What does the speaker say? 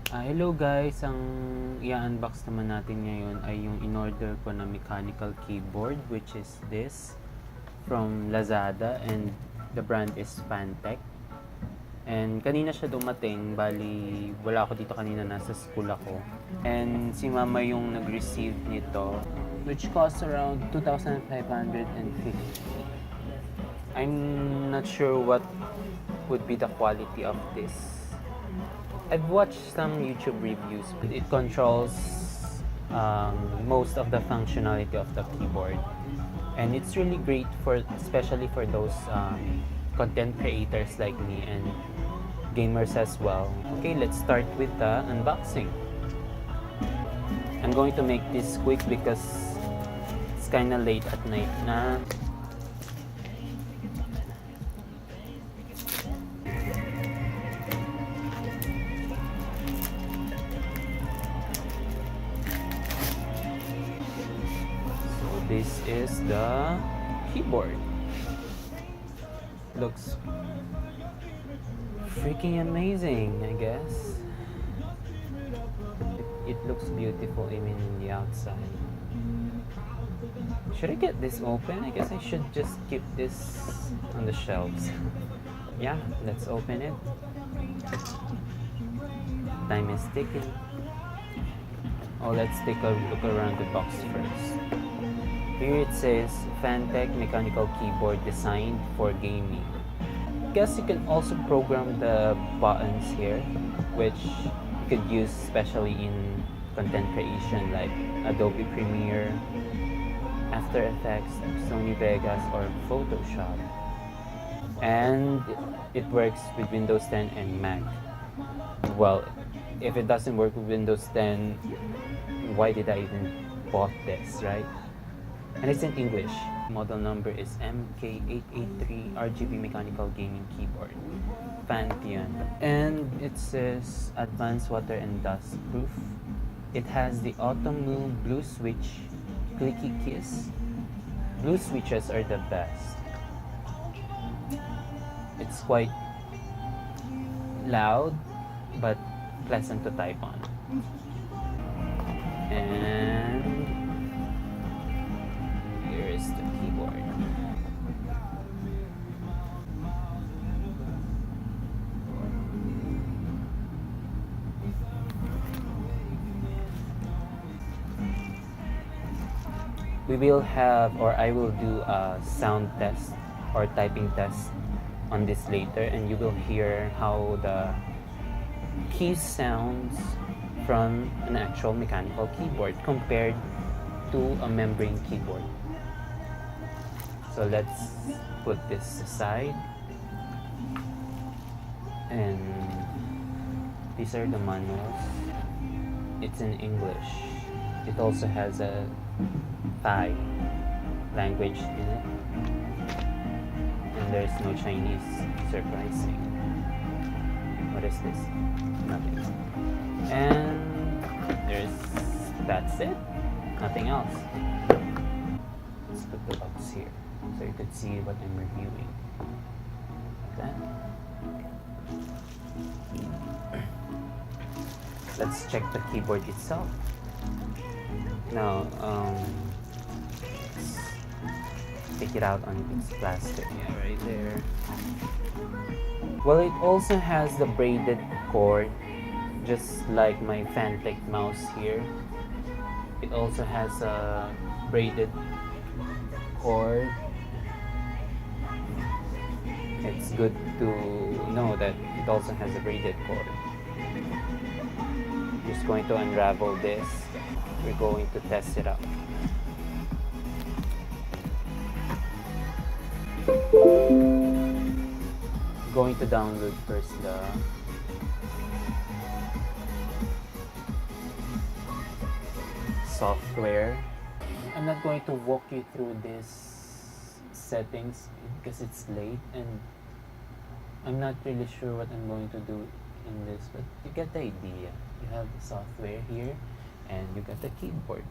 Hello guys, ang i-unbox naman natin ngayon ay yung in-order ko na mechanical keyboard, which is this from Lazada, and the brand is Fantech. And kanina siya dumating, bali wala ako dito kanina, nasa school ako. And si mama yung nag-receive nito, which costs around 2,550. I'm not sure what would be the quality of this. I've watched some YouTube reviews, but it controls most of the functionality of the keyboard, and it's really great for, especially for those content creators like me and gamers as well. Okay, let's start with the unboxing. I'm going to make this quick because it's kind of late at night na. This is the keyboard. Looks freaking amazing, I guess. It looks beautiful even in the outside. Should I get this open? I guess I should just keep this on the shelves. Yeah, let's open it. Time is ticking. Oh, let's take a look around the box first. Here it says Fantech mechanical keyboard designed for gaming. I guess you can also program the buttons here, which you could use especially in content creation like Adobe Premiere, After Effects, Sony Vegas, or Photoshop. And it works with Windows 10 and Mac. Well, if it doesn't work with Windows 10, why did I even bought this, right? And it's in English. Model number is MK883 RGB mechanical gaming keyboard, Pantheon. And it says advanced water and dust proof. It has the Autumn blue switch, clicky keys. Blue switches are the best. It's quite loud but pleasant to type on. And here's the keyboard. We will have, or I will do a sound test or typing test on this later, and you will hear how the keys sounds from an actual mechanical keyboard compared to a membrane keyboard. So let's put this aside, and these are the manuals. It's in English. It also has a Thai language in it, and there's no Chinese. Surprising. What is this? Nothing. And that's it. Nothing else. Let's put the box here so you could see what I'm reviewing. Like that. Let's check the keyboard itself. Now, let's take it out on its plastic. Yeah, right there. Well, it also has the braided cord, just like my Fantech mouse here. It also has a braided cord. It's good to know that it also has a braided cord. Just going to unravel this. We're going to test it out. Going to download first the software. I'm not going to walk you through this settings because it's late and I'm not really sure what I'm going to do in this, but you get the idea. You have the software here and you got the keyboard.